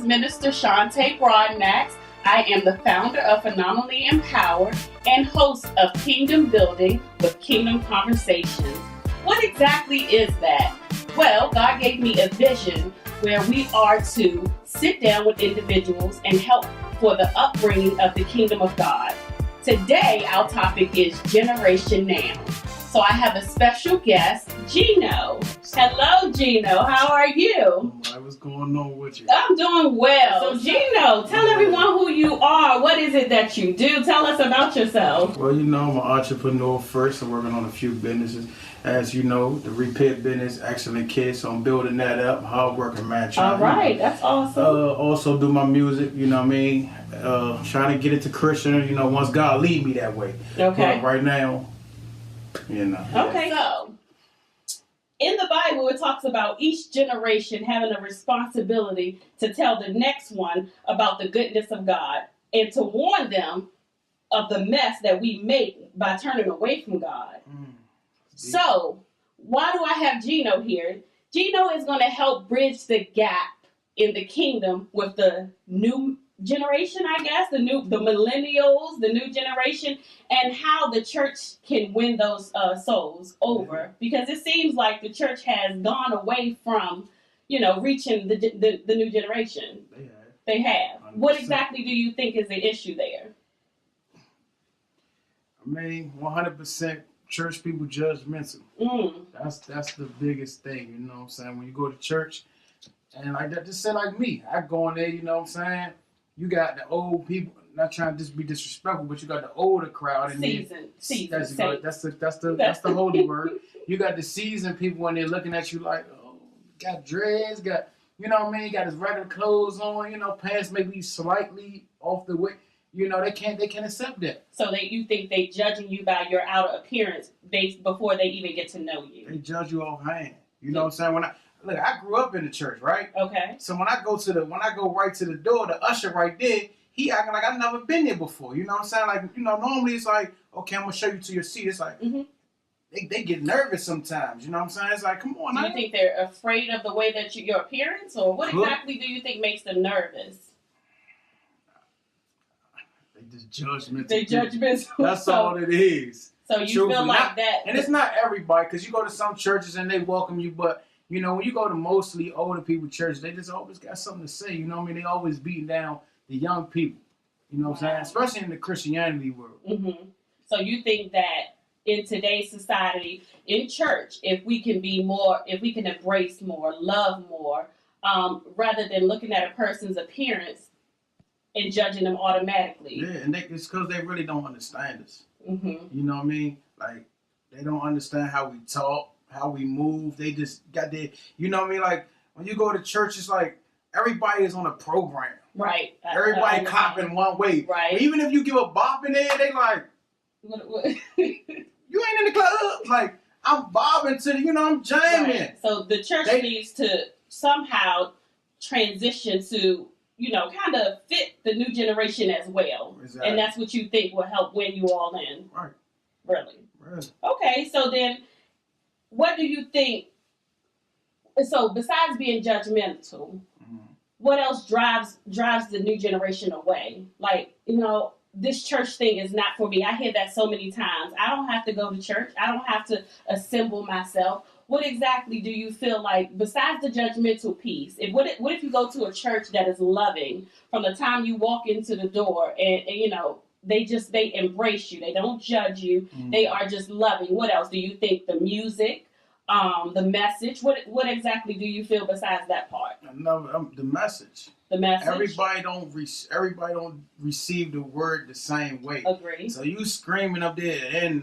Minister Shante Broadnax. I am the founder of Phenomenally Empowered and host of Kingdom Building with Kingdom Conversations. What exactly is that? Well, God gave me a vision where we are to sit down with individuals and help for the upbringing of the kingdom of God. Today, our topic is Generation Now. So I have a special guest, Gino. Hello, Gino. How are you? What's going on with you? I'm doing well. So, Gino, tell everyone who you are. What is it that you do? Tell us about yourself. Well, I'm an entrepreneur first. I'm working on a few businesses. As you know, the repair business, Excellent Kids. So I'm building that up. Hard working man. All right, that's awesome. Also do my music, trying to get it to Christian, once God lead me that way. Okay. But right now, Okay, so in the Bible, it talks about each generation having a responsibility to tell the next one about the goodness of God and to warn them of the mess that we make by turning away from God. So, why do I have Gino here? Gino is going to help bridge the gap in the kingdom with the new generation, I guess, the millennials, the new generation, and how the church can win those souls over. Because it seems like the church has gone away from, reaching the new generation. They have. 100%. What exactly do you think is the issue there? 100%. Church people judgmental. That's the biggest thing, you know what I'm saying? When you go to church, and like that, just say like me, I go in there, you know what I'm saying? You got the old people, not trying to just be disrespectful, but you got the older crowd in there. Seasoned. That's the holy word. You got the seasoned people in there looking at you like, oh, got dreads, got, got his regular clothes on, pants maybe slightly off the way. They can't accept that. So you think they judging you by your outer appearance before they even get to know you? They judge you offhand. You know what I'm saying? I grew up in the church, right? Okay. So when I go right to the door, the usher right there, he acting like I've never been there before. You know what I'm saying? Like, normally it's like, okay, I'm gonna show you to your seat. It's like they get nervous sometimes. You know what I'm saying? It's like, come on. Do you think they're afraid of the way that your appearance, or what exactly do you think makes them nervous? They just judgmental. They judgmental. That's all it is. So you feel like that, and it's not everybody, because you go to some churches and they welcome you, but when you go to mostly older people church, they just always got something to say. You know what I mean? They always beating down the young people. You know what I'm saying? Especially in the Christianity world. Mm-hmm. So you think that in today's society, in church, if we can embrace more, love more, rather than looking at a person's appearance and judging them automatically. Yeah, and it's because they really don't understand us. Mm-hmm. You know what I mean? Like, they don't understand how we talk, how we move. They just got their, you know what I mean? Like, when you go to church, it's like everybody is on a program. Right. Everybody clapping one way. Right. But even if you give a bop in there, they like, what? You ain't in the club. Like, I'm bobbing to the, I'm jamming. Right. So the church needs to somehow transition to, kind of fit the new generation as well. Exactly. And that's what you think will help win you all in. Right. Really? Right. Okay, so then what do you think? So besides being judgmental, what else drives the new generation away? Like, this church thing is not for me. I hear that so many times. I don't have to go to church. I don't have to assemble myself. What exactly do you feel like, besides the judgmental piece? What if you go to a church that is loving from the time you walk into the door and they embrace you. They don't judge you. They are just loving. What else? Do you think the music, the message? What exactly do you feel besides that part? No, the message. The message. Everybody don't receive the word the same way. Agree. So you screaming up there and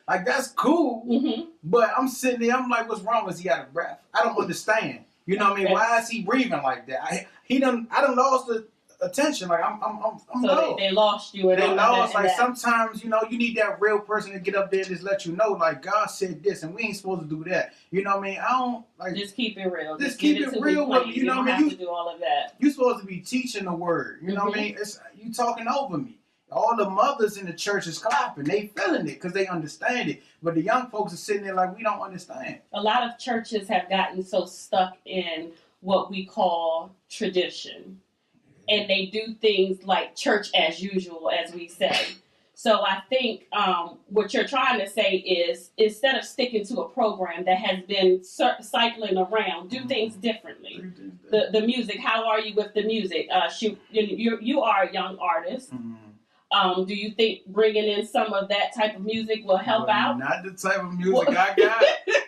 like that's cool. Mm-hmm. But I'm sitting there. I'm like, what's wrong? Is he out of breath? I don't understand. You know what I mean? Why is he breathing like that? I done lost the attention. Like I'm so lost. They lost you. They lost. Like sometimes, you need that real person to get up there and just let you know, like God said this, and we ain't supposed to do that. You know what I mean? I don't like. Just keep it real. Just keep it real with me. You know what I mean? You don't have to do all of that. You supposed to be teaching the word. You know what I mean? It's you talking over me. All the mothers in the church is clapping. They feeling it because they understand it. But the young folks are sitting there like, we don't understand. A lot of churches have gotten so stuck in what we call tradition. And they do things like church as usual, as we say. So I think what you're trying to say is, instead of sticking to a program that has been cycling around, do things differently. The music, how are you with the music? You are a young artist. Do you think bringing in some of that type of music will help out? Not the type of music I got.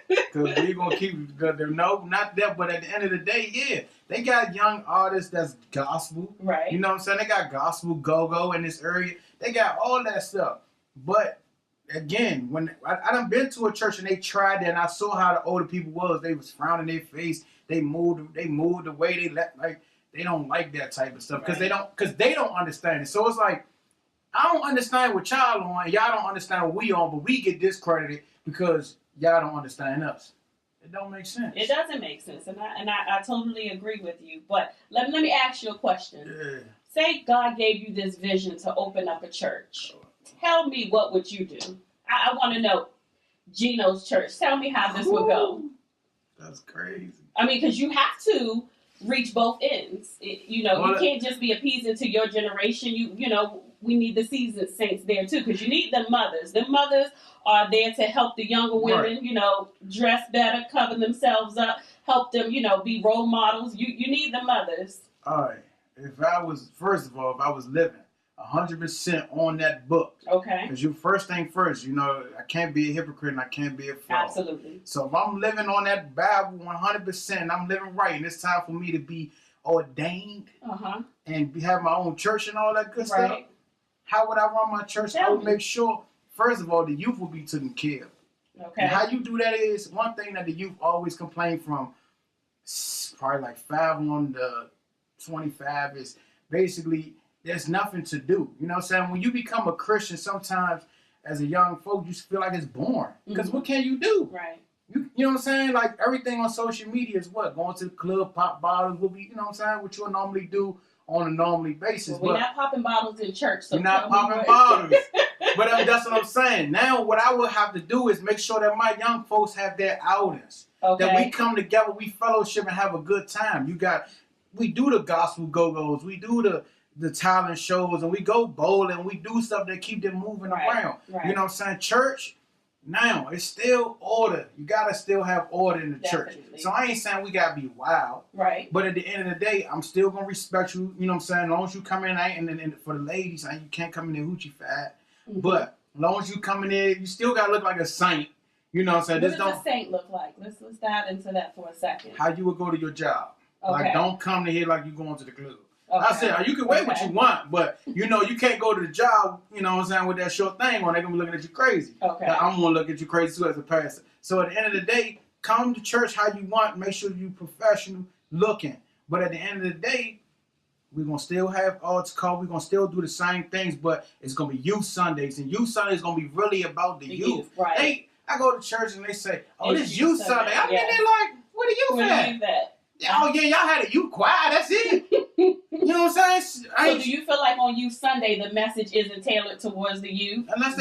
Because we're going to keep, no, not that, but at the end of the day, yeah. They got young artists that's gospel. Right. You know what I'm saying? They got gospel go-go in this area. They got all that stuff. But, again, when I done been to a church and they tried that and I saw how the older people was. They was frowning their face. They moved the way they let, like, they don't like that type of stuff. Because they don't understand it. So it's like, I don't understand what y'all on, and y'all don't understand what we on, but we get discredited because y'all don't understand us. It don't make sense. It doesn't make sense, and I totally agree with you. But let me ask you a question. Yeah. Say God gave you this vision to open up a church. Tell me, what would you do? I want to know Gino's church. Tell me how this would go. That's crazy. I mean, because you have to reach both ends. You can't just be appeasing to your generation. We need the seasoned saints there too, because you need the mothers. The mothers are there to help the younger women, dress better, cover themselves up, help them, be role models. You need the mothers. All right. If I was living 100% on that book. Okay. Because first thing first, I can't be a hypocrite and I can't be a fraud. Absolutely. So if I'm living on that Bible 100%, I'm living right, and it's time for me to be ordained and have my own church and all that good stuff. How would I run my church? I would make sure, first of all, the youth will be taken care of. Okay. And how you do that is, one thing that the youth always complain from, probably like 5 on the 25, is basically there's nothing to do. You know what I'm saying? When you become a Christian, sometimes as a young folk, you feel like it's boring. Because what can you do? Right. You know what I'm saying? Like everything on social media is what? Going to the club, pop bottles, will be, you know what I'm saying? What you'll normally do on a normally basis. Well, we're not popping bottles in church. So you're not popping bottles. But that's what I'm saying. Now, what I will have to do is make sure that my young folks have their outings. Okay. That we come together, we fellowship and have a good time. We do the gospel go-go's. We do the talent shows, and we go bowling. We do stuff that keep them moving around. Right. You know what I'm saying? Church, now, it's still order. You got to still have order in the church. So I ain't saying we got to be wild. Right. But at the end of the day, I'm still going to respect you. You know what I'm saying? As long as you come in, and for the ladies, you can't come in there hoochie fat. But as long as you come in there, you still got to look like a saint. You know what I'm saying? What does a saint look like? Let's dive into that for a second. How you would go to your job. Okay. Like, don't come to here like you going to the club. Okay. I said, you can wear what you want, but, you can't go to the job, you know what I'm saying, with that short thing on. They're going to be looking at you crazy. Okay. Now, I'm going to look at you crazy, too, as a pastor. So, at the end of the day, come to church how you want. Make sure you're professional looking. But at the end of the day, we're going to still have altar call. We're going to still do the same things, but it's going to be youth Sundays. And youth Sunday is going to be really about the youth. Right. I go to church and they say, this youth Sunday. I'm in there like, where the youth at? Oh, yeah, y'all had a youth choir. That's it. You know what I'm saying? So do you feel like on Youth Sunday the message isn't tailored towards the youth? Unless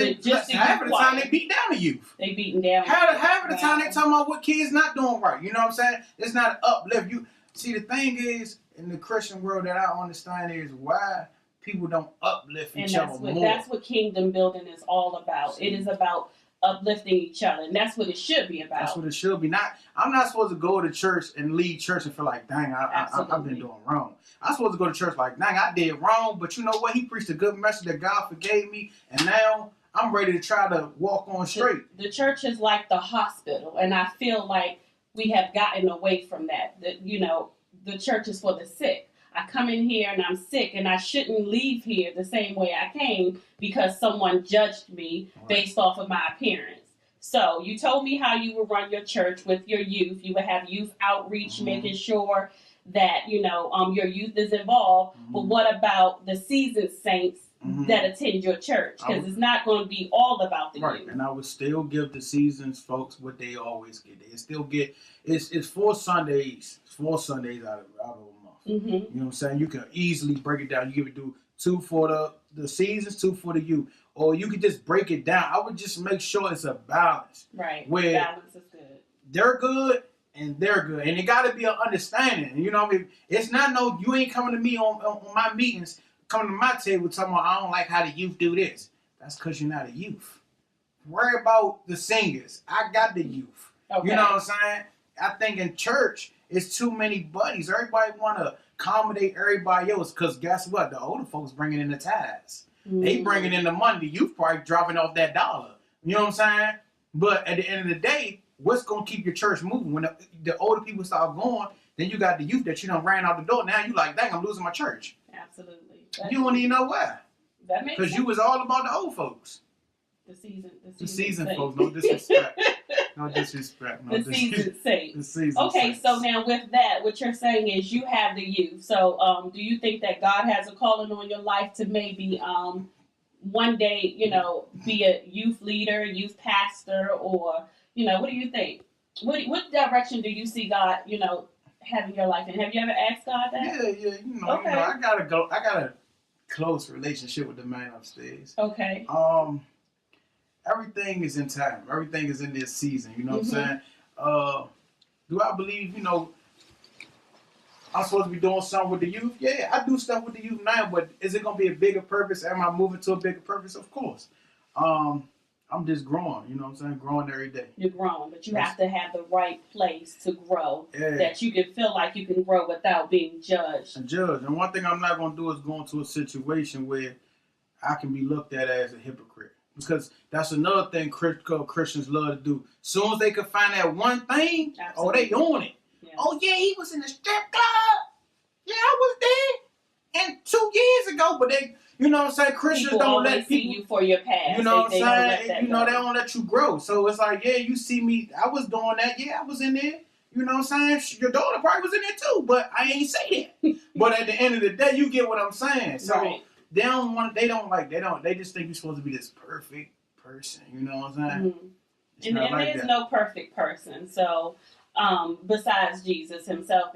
half of the time they beat down the youth. They beating down. Half of the time they talking about what kids not doing right. You know what I'm saying? It's not an uplift. See, the thing is, in the Christian world that I understand is why people don't uplift each other more. That's what kingdom building is all about. See? It is about uplifting each other, and that's what it should be about. That's what it should be. I'm not supposed to go to church and leave church and feel like, dang, I've been doing wrong. I'm supposed to go to church like, dang, I did wrong, but you know what? He preached a good message that God forgave me, and now I'm ready to try to walk on straight. The church is like the hospital, and I feel like we have gotten away from that. The church is for the sick. I come in here and I'm sick, and I shouldn't leave here the same way I came because someone judged me based off of my appearance. So you told me how you would run your church with your youth. You would have youth outreach, making sure that, your youth is involved. But what about the seasoned saints that attend your church? Because it's not going to be all about the youth. And I would still give the seasons folks what they always get. They still get, it's 4 Sundays. It's 4 Sundays out of a month. You know what I'm saying? You can easily break it down. You can do 2 for the seasons, 2 for the youth. Or you could just break it down. I would just make sure it's a balance. Right. Where balance is good. They're good and they're good. And it got to be an understanding. You know, it's not no, you ain't coming to me on my meetings, coming to my table talking about, I don't like how the youth do this. That's because you're not a youth. Worry about the singers. I got the youth. Okay. You know what I'm saying? I think in church, it's too many buddies. Everybody want to accommodate everybody else because guess what? The older folks bringing in the tithes. They bringing in the money. The youth probably dropping off that dollar. You know what I'm saying? But at the end of the day, what's going to keep your church moving? When the older people start going, then you got the youth that you done ran out the door. Now you like, dang, I'm losing my church. Absolutely. You don't even know why. That makes sense. Because you was all about the old folks. The seasoned folks. No disrespect. No disrespect. The seasoned saints. The seasoned okay, saints. So now with that, what you're saying is you have the youth. So do you think that God has a calling on your life to maybe one day, be a youth leader, youth pastor, or, what do you think? What direction do you see God, having your life in? Have you ever asked God that? Yeah. Okay. I got a close relationship with the man upstairs. Okay. Everything is in time. Everything is in this season. You know what I'm saying? Do I believe, I'm supposed to be doing something with the youth? Yeah, I do stuff with the youth now, but is it going to be a bigger purpose? Am I moving to a bigger purpose? Of course. I'm just growing, you know what I'm saying? Growing every day. You're growing, but you have to have the right place to grow. Yeah. That you can feel like you can grow without being judged. And one thing I'm not going to do is go into a situation where I can be looked at as a hypocrite. Because that's another thing Christians love to do. As soon as they can find that one thing, they own it. Yeah. Oh, yeah, he was in the strip club. Yeah, I was there. And 2 years ago, but they, you know what I'm saying? Christians people don't let see you for your past. You know what I'm saying? They don't let you grow. So it's like, yeah, you see me. I was doing that. Yeah, I was in there. You know what I'm saying? Your daughter probably was in there too, but I ain't say that. But at the end of the day, you get what I'm saying. So right. They just think you're supposed to be this perfect person. You know what I'm saying? Mm-hmm. And there's no perfect person. So, besides Jesus himself,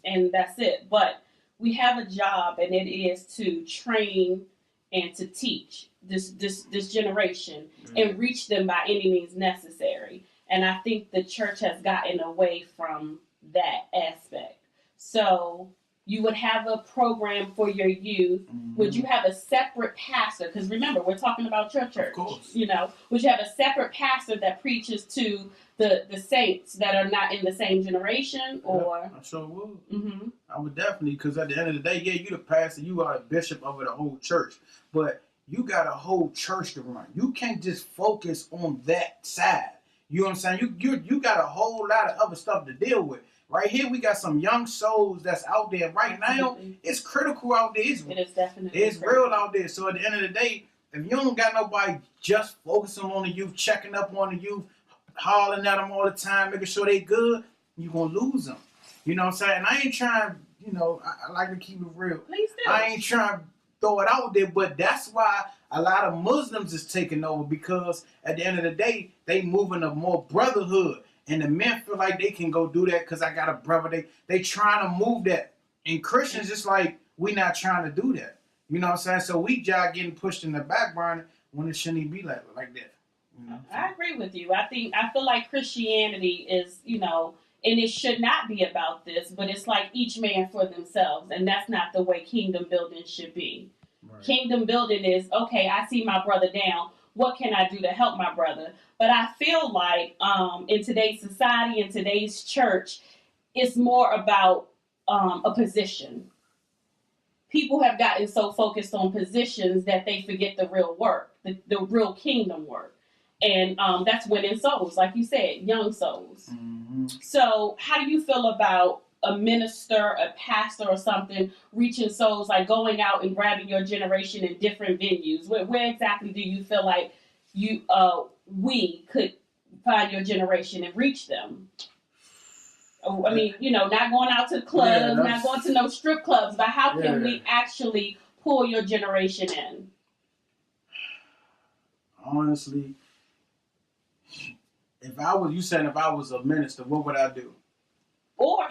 and that's it. But we have a job, and it is to train and to teach this generation and reach them by any means necessary. And I think the church has gotten away from that aspect. So you would have a program for your youth. Mm-hmm. Would you have a separate pastor? Because remember, we're talking about your church. Of course. Would you have a separate pastor that preaches to the saints that are not in the same generation? Or I sure would. Mm-hmm. I would definitely, because at the end of the day, yeah, you the pastor, you are the bishop over the whole church. But you got a whole church to run. You can't just focus on that side. You know what I'm saying? You got a whole lot of other stuff to deal with. Right here, we got some young souls that's out there right now. It's critical out there. It is definitely. It's real out there. So at the end of the day, if you don't got nobody just focusing on the youth, checking up on the youth, hollering at them all the time, making sure they good, you're going to lose them. You know what I'm saying? And I ain't trying, I like to keep it real. Please do. I ain't trying to throw it out there, but that's why a lot of Muslims is taking over, because at the end of the day, they moving to more brotherhood. And the men feel like they can go do that because I got a brother. They trying to move that. And Christians, just like, we not trying to do that. You know what I'm saying? So we just getting pushed in the back burner when it shouldn't be like that. I agree with you. I feel like Christianity is, and it should not be about this, but it's like each man for themselves. And that's not the way kingdom building should be. Right. Kingdom building is, okay, I see my brother down. What can I do to help my brother? But I feel like in today's society, in today's church, it's more about a position. People have gotten so focused on positions that they forget the real work, the real kingdom work. And that's winning souls, like you said, young souls. Mm-hmm. So how do you feel about a minister, a pastor or something reaching souls, like going out and grabbing your generation in different venues? Where exactly do you feel like we could find your generation and reach them? I mean, not going out to clubs, not going to no strip clubs, but how can we actually pull your generation in? Honestly, if I was a minister, what would I do? Or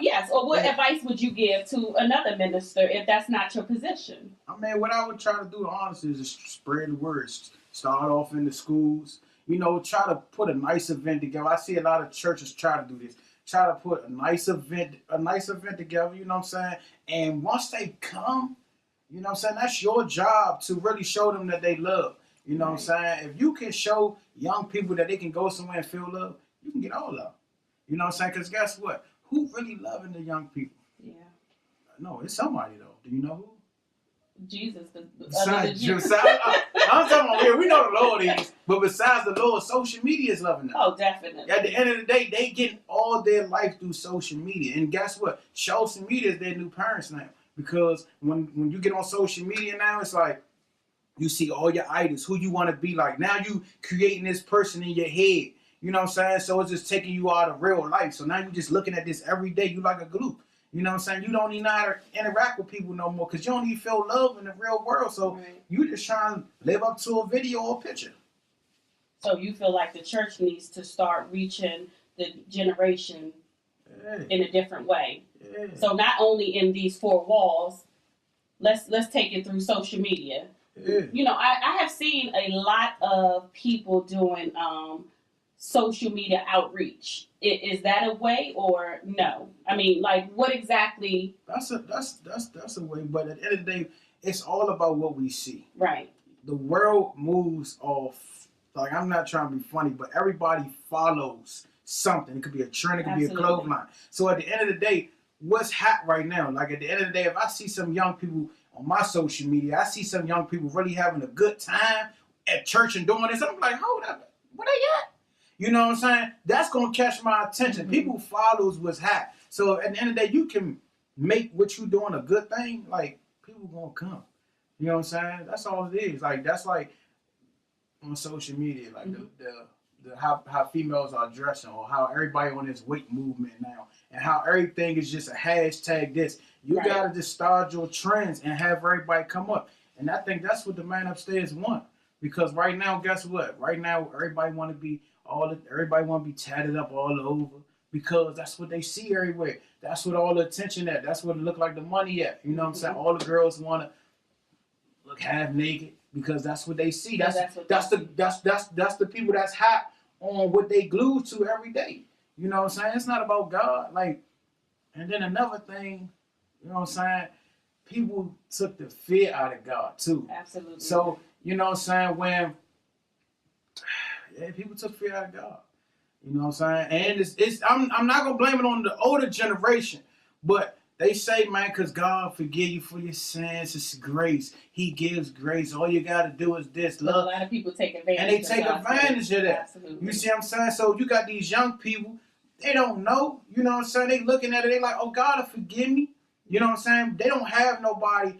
what advice would you give to another minister if that's not your position? I mean, what I would try to do, honestly, is just spread the word. Start off in the schools. Try to put a nice event together. I see a lot of churches try to do this. try to put a nice event together, you know what I'm saying? And once they come, you know what I'm saying, that's your job to really show them that they love. You know what I'm saying? If you can show young people that they can go somewhere and feel love, you can get all love. You know what I'm saying? Because guess what? Who really loving the young people? Yeah. No, it's somebody though. Do you know who? Jesus. I'm talking about here. We know the Lord is, but besides the Lord, social media is loving them. Oh, definitely. At the end of the day, they getting all their life through social media, and guess what? Social media is their new parents now. Because when you get on social media now, it's like you see all your idols, who you want to be like. Now you creating this person in your head. You know what I'm saying? So it's just taking you out of real life. So now you're just looking at this every day. You like a glue. You know what I'm saying? You don't even know how to interact with people no more because you don't even feel love in the real world. So you just trying to live up to a video or a picture. So you feel like the church needs to start reaching the generation in a different way. Yeah. So not only in these four walls, let's take it through social media. Yeah. You know, I have seen a lot of people doing social media outreach. Is that a way or no? I mean, like, what exactly? That's a way. But at the end of the day, it's all about what we see. Right. The world moves off. Like, I'm not trying to be funny, but everybody follows something. It could be a trend. It could be a clothesline. So at the end of the day, what's hot right now? Like, at the end of the day, if I see some young people on my social media, I see some young people really having a good time at church and doing this, I'm like, hold up, where they at? You know what I'm saying? That's going to catch my attention. People follows what's hot. So at the end of the day, you can make what you're doing a good thing. Like, people going to come. You know what I'm saying? That's all it is. Like, that's like on social media, like the how females are dressing, or how everybody on this weight movement now, and how everything is just a hashtag this. You got to just start your trends and have everybody come up. And I think that's what the man upstairs want. Because right now, guess what? Right now, everybody want to be tatted up all over, because that's what they see everywhere. That's what all the attention at. That's what it look like the money at. You know what I'm saying? All the girls want to look half naked because that's what they see. That's the people that's hot on what they glued to every day. You know what I'm saying? It's not about God. Like, and then another thing, you know what I'm saying? People took the fear out of God too. Absolutely. So, you know what I'm saying? When people took fear out of God. You know what I'm saying? And I'm not gonna blame it on the older generation, but they say, man, because God forgive you for your sins, it's grace. He gives grace. All you gotta do is this. But a lot of people take advantage. And they take advantage of that. Absolutely. You see what I'm saying? So you got these young people, they don't know. You know what I'm saying? They looking at it, they like, oh, God will forgive me. You know what I'm saying? They don't have nobody.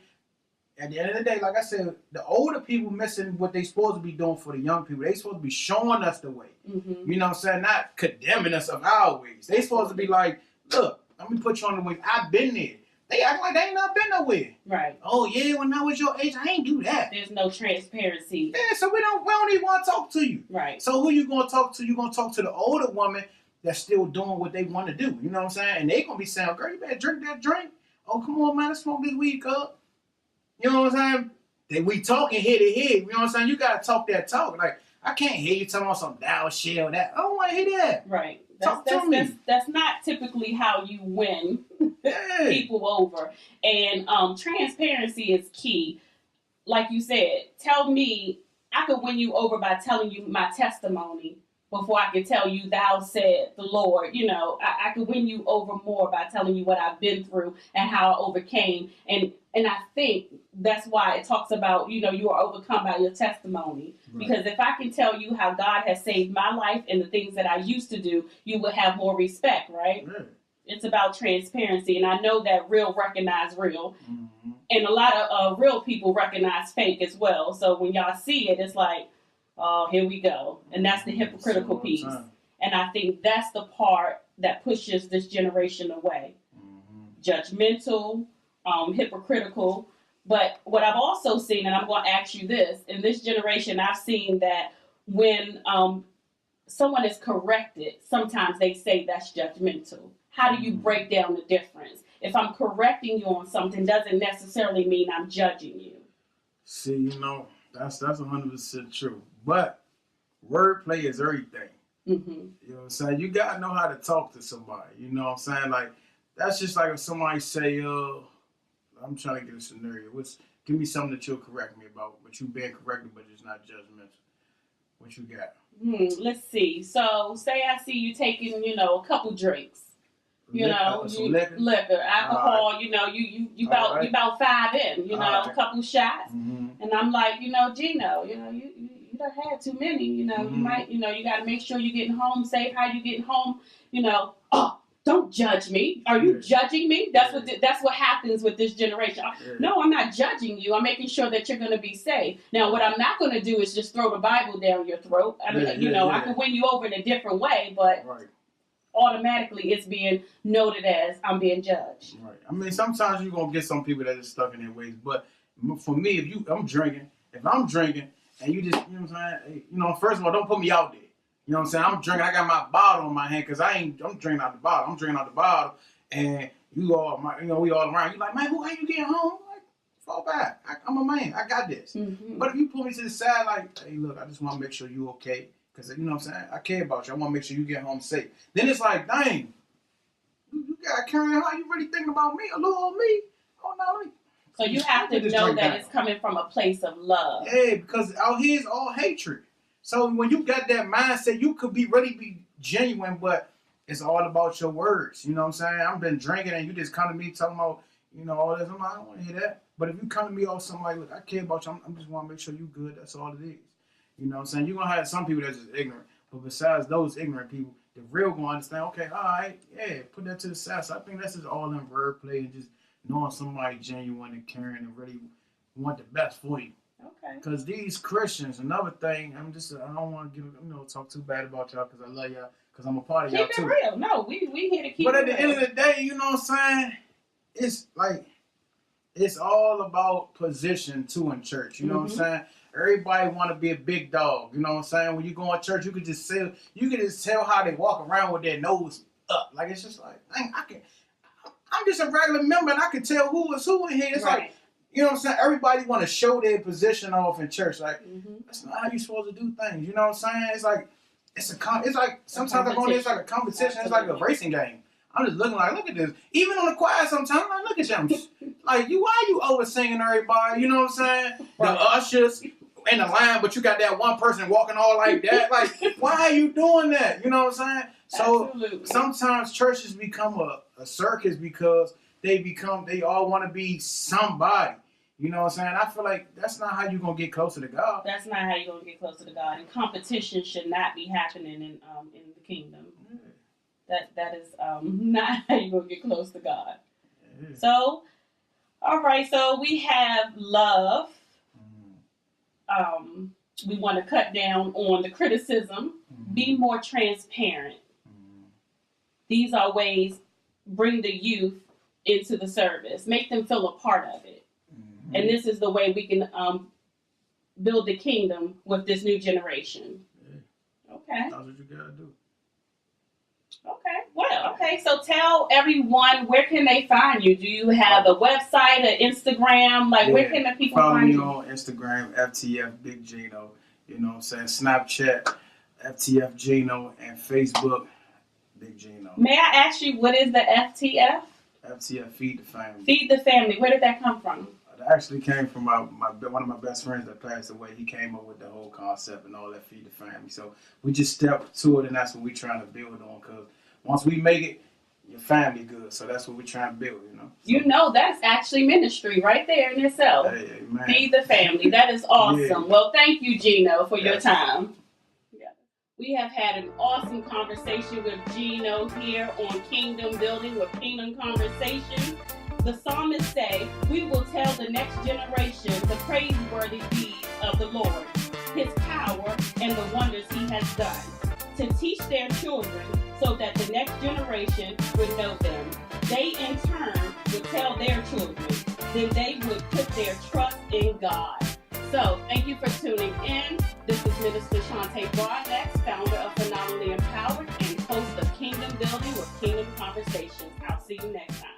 At the end of the day, like I said, the older people missing what they supposed to be doing for the young people. They supposed to be showing us the way. Mm-hmm. You know what I'm saying? Not condemning us of our ways. They supposed to be like, look, let me put you on the way. I've been there. They act like they ain't not been nowhere. Right. Oh yeah, when I was your age, I ain't do that. There's no transparency. Yeah, so we don't even want to talk to you. Right. So who you gonna talk to? You gonna talk to the older woman that's still doing what they want to do. You know what I'm saying? And they gonna be saying, girl, you better drink that drink. Oh, come on, man, let's smoke this weed up. You know what I'm saying? That we talking head to head. You know what I'm saying? You gotta talk that talk. Like, I can't hear you talking about some down shell that. I don't want to hear that. Right. That's not typically how you win people over. And transparency is key. Like you said, tell me, I could win you over by telling you my testimony before I could tell you, thou said the Lord. You know, I could win you over more by telling you what I've been through and how I overcame. And I think that's why it talks about, you know, you are overcome by your testimony. Right. Because if I can tell you how God has saved my life and the things that I used to do, you would have more respect, right? Right. It's about transparency. And I know that real recognize real. Mm-hmm. And a lot of real people recognize fake as well. So when y'all see it, it's like, oh, here we go. And that's the hypocritical piece. And I think that's the part that pushes this generation away. Mm-hmm. Judgmental, hypocritical. But what I've also seen, and I'm going to ask you this, in this generation, I've seen that when someone is corrected, sometimes they say that's judgmental. How do you break down the difference? If I'm correcting you on something, doesn't necessarily mean I'm judging you. See, you know, that's 100% true. But wordplay is everything. Mm-hmm. You know what I'm saying? You gotta know how to talk to somebody. You know what I'm saying? Like, that's just like if somebody say, I'm trying to get a scenario. Give me something that you'll correct me about, but you being corrected, but it's not judgmental. What you got? Let's see. So, say I see you taking, a couple drinks. Liquor, alcohol. Right. You about 5 in. A couple shots, and I'm like, Gino, you done had too many. You might, you got to make sure you're getting home safe. How you getting home? Oh, don't judge me. Are you judging me? That's what happens with this generation. No, I'm not judging you. I'm making sure that you're going to be safe. Now, what I'm not going to do is just throw the Bible down your throat. I mean, I can win you over in a different way, but automatically it's being noted as I'm being judged. Right. I mean, sometimes you're going to get some people that are stuck in their ways, but for me, if I'm drinking and you just, what I'm saying? First of all, don't put me out there. You know what I'm saying? I'm drinking. I got my bottle in my hand because I'm drinking out the bottle. I'm drinking out the bottle, and we all around. You like, man, who ain't you getting home? Like, fall back. I'm a man. I got this. Mm-hmm. But if you pull me to the side, like, hey, look, I just want to make sure you okay because you know what I'm saying? I care about you. I want to make sure you get home safe. Then it's like, dang, you got to carry on. You really thinking about me? A little on me? Oh no, let me. So you have to know that it's coming from a place of love. Yeah, because out here is all hatred. So when you got that mindset, you could really be genuine, but it's all about your words. You know what I'm saying? I've been drinking and you just come to me talking about, all this. I'm like, I don't want to hear that. But if you come to me off something like, look, I care about you. I'm just want to make sure you good. That's all it is. You know what I'm saying? You're going to have some people that's just ignorant. But besides those ignorant people, the real going to understand, okay, all right, yeah, put that to the side. So I think that's just all in wordplay and just knowing somebody genuine and caring and really want the best for you. Okay. Because these Christians, another thing, I don't want to talk too bad about y'all because I love y'all, because I'm a part of y'all too. Keep it real. No, we here to keep it real. But at the end of the day, you know what I'm saying? It's like, it's all about position too in church. You know what I'm saying? Everybody want to be a big dog. You know what I'm saying? When you go in church, you can just tell how they walk around with their nose up. Like, it's just like, dang, I'm just a regular member and I can tell who is who in here. It's like, you know what I'm saying? Everybody want to show their position off in church. Like, that's not how you supposed to do things. You know what I'm saying? It's like, it's like sometimes I go in there, it's like a competition. It's like a racing game. I'm just looking like, look at this. Even on the choir sometimes, I'm like, look at them. Like, why you over singing everybody? You know what I'm saying? The ushers in the line, but you got that one person walking all like that. Like, why are you doing that? You know what I'm saying? So sometimes churches become a circus because they all want to be somebody. You know what I'm saying? I feel like that's not how you're going to get closer to God. That's not how you're going to get closer to God. And competition should not be happening in the kingdom. That is not how you're going to get close to God. So, all right. So we have love. We want to cut down on the criticism. Be more transparent. These are ways, bring the youth into the service. Make them feel a part of it. And this is the way we can build the kingdom with this new generation. Okay. That's what you gotta do. Okay. Well, okay. So tell everyone, where can they find you? Do you have a website, an Instagram? Like, where can the people find you? Follow me on Instagram, FTF Big Gino. You know what I'm saying? Snapchat, FTF Gino, and Facebook, Big Gino. May I ask you, what is the FTF? FTF, Feed the Family. Feed the Family. Where did that come from? It actually came from one of my best friends that passed away. He came up with the whole concept and all that, Feed the Family. So we just stepped to it, and that's what we're trying to build on. Because once we make it, your family good. So that's what we're trying to build, So, that's actually ministry right there in itself. Hey, man. Feed the Family. That is awesome. Yeah. Well, thank you, Gino, for your time. We have had an awesome conversation with Gino here on Kingdom Building with Kingdom Conversation. The psalmist say, we will tell the next generation the praiseworthy deeds of the Lord, his power, and the wonders he has done, to teach their children so that the next generation would know them. They, in turn, would tell their children. Then they would put their trust in God. So, thank you for tuning in. This is Minister Shante Broadnax, founder of Phenomenally Empowered and host of Kingdom Building with Kingdom Conversations. I'll see you next time.